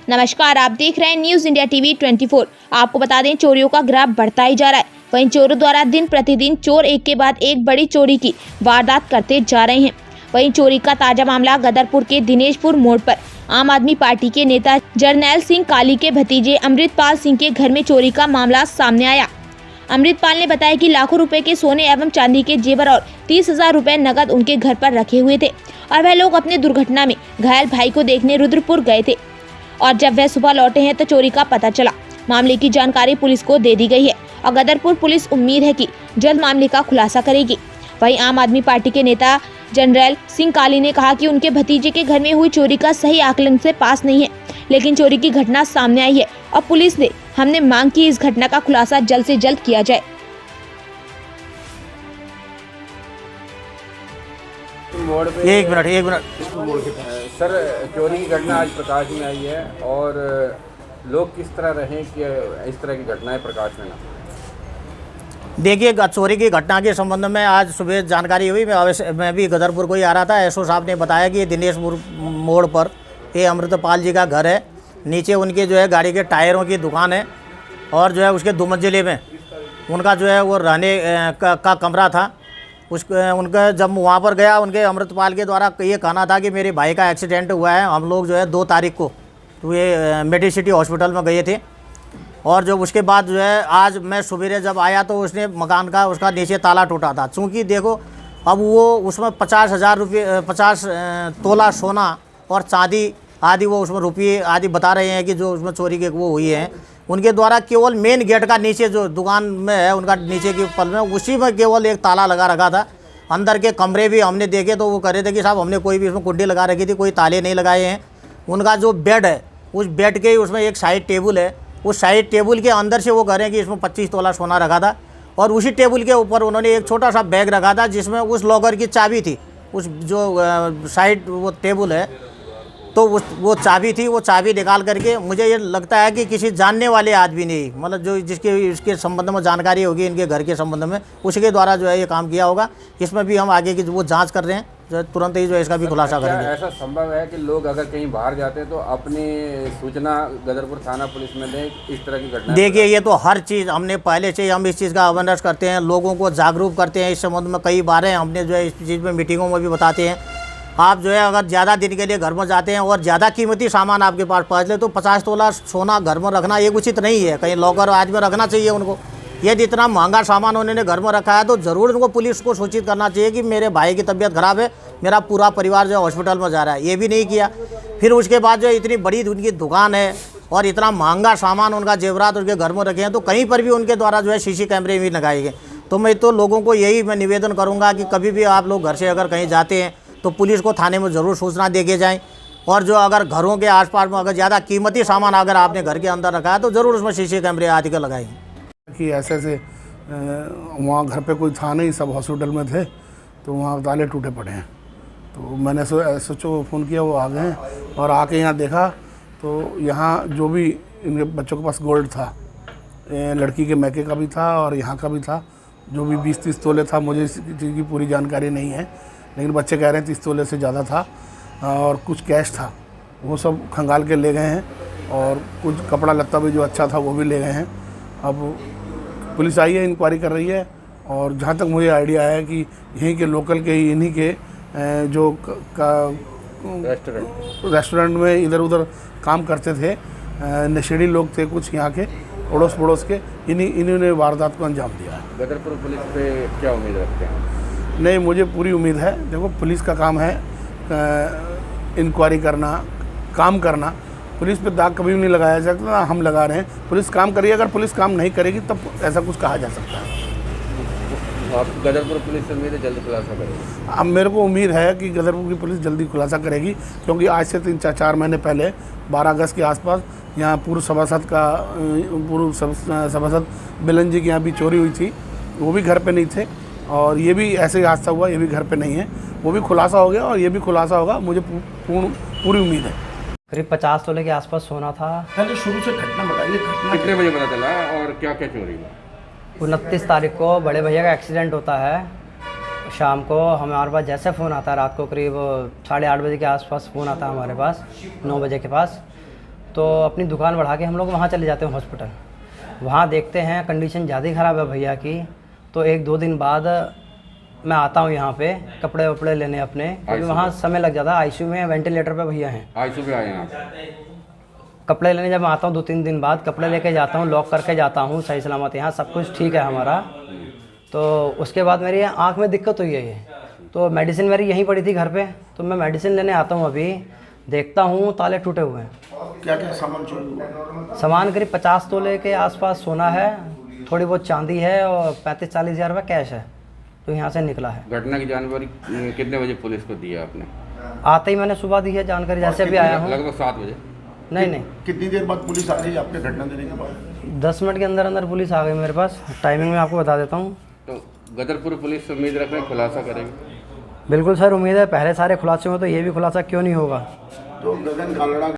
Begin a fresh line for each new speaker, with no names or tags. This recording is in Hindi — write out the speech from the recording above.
नमस्कार, आप देख रहे हैं न्यूज इंडिया टीवी 24। आपको बता दें, चोरियों का ग्राफ बढ़ता ही जा रहा है। वहीं चोरों द्वारा दिन प्रतिदिन चोर एक के बाद एक बड़ी चोरी की वारदात करते जा रहे हैं। वहीं चोरी का ताजा मामला गदरपुर के दिनेशपुर मोड़ पर आम आदमी पार्टी के नेता जरनैल सिंह काली के भतीजे अमृतपाल सिंह के घर में चोरी का मामला सामने आया। अमृतपाल ने बताया कि लाखों रुपए के सोने एवं चांदी के जेवर और 30,000 रुपए नकद उनके घर पर रखे हुए थे और वह लोग अपने दुर्घटना में घायल भाई को देखने रुद्रपुर गए थे और जब वह सुबह लौटे हैं तो चोरी का पता चला। मामले की जानकारी पुलिस को दे दी गई है और गदरपुर पुलिस उम्मीद है कि जल्द मामले का खुलासा करेगी। वहीं आम आदमी पार्टी के नेता जनरल सिंह काली ने कहा कि उनके भतीजे के घर में हुई चोरी का सही आकलन से पास नहीं है, लेकिन चोरी की घटना सामने आई है और पुलिस ने हमने मांग की इस घटना का खुलासा जल्द से जल्द किया जाए।
एक मिनट
सर, चोरी की घटना आज प्रकाश में आई है और लोग किस तरह रहें कि इस तरह की घटनाएं प्रकाश में ना।
देखिए, चोरी की घटना के संबंध में आज सुबह जानकारी हुई। मैं भी गदरपुर को ही आ रहा था। एसओ साहब ने बताया कि दिनेशपुर मोड़ पर ये अमृतपाल जी का घर है। नीचे उनके जो है गाड़ी के टायरों की दुकान है और जो है उसके 2 मंजिले में उनका जो है वो रहने का कमरा था। उनका जब वहाँ पर गया, उनके अमृतपाल के द्वारा ये कहना था कि मेरे भाई का एक्सीडेंट हुआ है। हम लोग जो है 2 तारीख को तो ये मेडिसिटी हॉस्पिटल में गए थे और जो उसके बाद जो है आज मैं सवेरे जब आया तो उसने मकान का उसका नीचे ताला टूटा था। चूँकि देखो अब वो उसमें 50,000 रुपये 50 तोला सोना और चांदी आदि वो उसमें रुपये आदि बता रहे हैं कि जो उसमें चोरी के वो हुई है। उनके द्वारा केवल मेन गेट का नीचे जो दुकान में है उनका नीचे की पल में उसी में केवल एक ताला लगा रखा था। अंदर के कमरे भी हमने देखे तो वो कह रहे थे कि साहब हमने कोई भी उसमें कुंडी लगा रखी थी, कोई ताले नहीं लगाए हैं। उनका जो बेड है उस बेड के उसमें एक साइड टेबल है, उस साइड टेबल के अंदर से वो कह रहे हैं कि इसमें 25 तोला सोना रखा था और उसी टेबल के ऊपर उन्होंने एक छोटा सा बैग रखा था जिसमें उस लॉकर की चाबी थी। उस जो साइड वो टेबल है तो वो चाबी थी, वो चाबी निकाल करके मुझे ये लगता है कि किसी जानने वाले आदमी ने मतलब जो जिसके इसके संबंध में जानकारी होगी इनके घर के संबंध में उसके द्वारा जो है ये काम किया होगा। इसमें भी हम आगे की वो जांच कर रहे हैं, जो तुरंत ही जो है इसका भी खुलासा करेंगे।
ऐसा संभव है कि लोग अगर कहीं बाहर जाते हैं तो अपनी सूचना गदरपुर थाना पुलिस में दें इस तरह की घटना? देखिए,
ये तो हर चीज़ हमने पहले से हम इस चीज़ का अवेयरनेस करते हैं, लोगों को जागरूक करते हैं इस संबंध में। कई बार हमने जो है इस चीज़ में मीटिंगों में भी बताते हैं। आप जो है अगर ज़्यादा दिन के लिए घर में जाते हैं और ज़्यादा कीमती सामान आपके पास पहुँच ले तो 50 तोला सोना घर में रखना ये उचित नहीं है। कहीं लॉकर आज में रखना चाहिए उनको। यदि इतना महंगा सामान उन्होंने घर में रखा है तो ज़रूर उनको पुलिस को सूचित करना चाहिए कि मेरे भाई की तबीयत ख़राब है, मेरा पूरा परिवार जो है हॉस्पिटल में जा रहा है। ये भी नहीं किया। फिर उसके बाद जो इतनी बड़ी उनकी दुकान है और इतना महंगा सामान उनका जेवरात उनके घर में रखे हैं तो कहीं पर भी उनके द्वारा जो है सीसी कैमरे भी लगाए गए। तो मैं तो लोगों को यही मैं निवेदन करूँगा कि कभी भी आप लोग घर से अगर कहीं जाते हैं तो पुलिस को थाने में ज़रूर सूचना दे के जाएँ और जो अगर घरों के आसपास में अगर ज़्यादा कीमती सामान अगर आपने घर के अंदर रखा है तो ज़रूर उसमें सीसी कैमरे आदि का लगाएंगे।
कि ऐसे वहाँ घर पे कोई था नहीं, सब हॉस्पिटल में थे तो वहाँ ताले टूटे पड़े हैं। तो मैंने SHO को फ़ोन किया, वो आ गए हैं और आके यहाँ देखा तो यहाँ जो भी इनके बच्चों के पास गोल्ड था, लड़की के मैके का भी था और यहाँ का भी था, जो भी 20-30 तोले था। मुझे इस चीज़ की पूरी जानकारी नहीं है, लेकिन बच्चे कह रहे हैं 30 तोले से ज़्यादा था और कुछ कैश था, वो सब खंगाल के ले गए हैं और कुछ कपड़ा लत्ता भी जो अच्छा था वो भी ले गए हैं। अब पुलिस आई है, इंक्वायरी कर रही है और जहाँ तक मुझे आइडिया है कि यहीं के लोकल के ही इन्हीं के जो रेस्टोरेंट में इधर उधर काम करते थे नशेड़ी लोग थे कुछ यहाँ के अड़ोस पड़ोस के, इन्होंने वारदात को अंजाम दिया है।
गदरपुर पुलिस पे क्या उम्मीद रखते हैं?
नहीं, मुझे पूरी उम्मीद है। देखो, पुलिस का काम है इंक्वायरी करना, काम करना। पुलिस पे दाग कभी भी नहीं लगाया जाता ना, हम लगा रहे हैं। पुलिस काम करिए, अगर पुलिस काम नहीं करेगी तब ऐसा कुछ कहा जा सकता है।
आप गदरपुर पुलिस से उम्मीद है जल्दी खुलासा करेगी?
अब मेरे को उम्मीद है कि गदरपुर की पुलिस जल्दी खुलासा करेगी, क्योंकि आज से 3-4 महीने पहले 12 अगस्त के आसपास यहाँ पूर्व सभासद बिलन जी के यहाँ भी चोरी हुई थी। वो भी घर पे नहीं थे और ये भी ऐसे ही हादसा हुआ, ये भी घर पे नहीं है। वो भी खुलासा हो गया और ये भी खुलासा होगा, मुझे पूरी उम्मीद है।
करीब 50 तोले के आसपास सोना था।
पहले शुरू से घटना बताइए,
कितने बजे पता चला और क्या क्या चोरी हुआ?
29 तारीख को बड़े भैया का एक्सीडेंट होता है। शाम को हमारे पास जैसे फ़ोन आता है, रात को करीब 8:30 बजे के आसपास फ़ोन आता है हमारे पास, 9 बजे के पास। तो अपनी दुकान बढ़ा के हम लोग वहाँ चले जाते हैं हॉस्पिटल। वहाँ देखते हैं कंडीशन ज़्यादा ही ख़राब है भैया की। तो 1-2 दिन बाद मैं आता हूँ यहाँ पे कपड़े वपड़े लेने अपने, क्योंकि वहाँ समय लग जाता है। आईसीयू में वेंटिलेटर पे भैया हैं।
आईसीयू पे आए हैं आप?
कपड़े लेने जब मैं आता हूँ 2-3 दिन बाद कपड़े लेके जाता हूँ, लॉक करके जाता हूँ सही सलामत। यहाँ सब कुछ ठीक है हमारा। तो उसके बाद मेरी आँख में दिक्कत हुई है ये, तो मेडिसिन मेरी यहीं पड़ी थी घर पे। तो मैं मेडिसिन लेने आता हूँ, अभी देखता हूँ ताले टूटे हुए हैं।
क्या क्या सामान चोरी हुआ?
सामान करीब 50 तोले के आसपास सोना है, थोड़ी बहुत चांदी है और 35-40 हज़ार रुपये कैश है, तो यहाँ से निकला है।
घटना की जानकारी कितने बजे पुलिस को दी आपने?
आते ही मैंने सुबह दी है जानकारी, जैसे अभी आया हूँ।
लगभग 7 बजे।
नहीं,
कितनी देर बाद पुलिस आ रही है आपने घटना देने के बाद?
10 मिनट के अंदर अंदर पुलिस आ गई मेरे पास। टाइमिंग में आपको बता देता हूँ।
तो गदरपुर पुलिस उम्मीद रख रहे हैं खुलासा करेगी?
बिल्कुल सर, उम्मीद है। पहले सारे खुलासे हुए तो ये भी खुलासा क्यों नहीं होगा।
तो गगन कालड़ा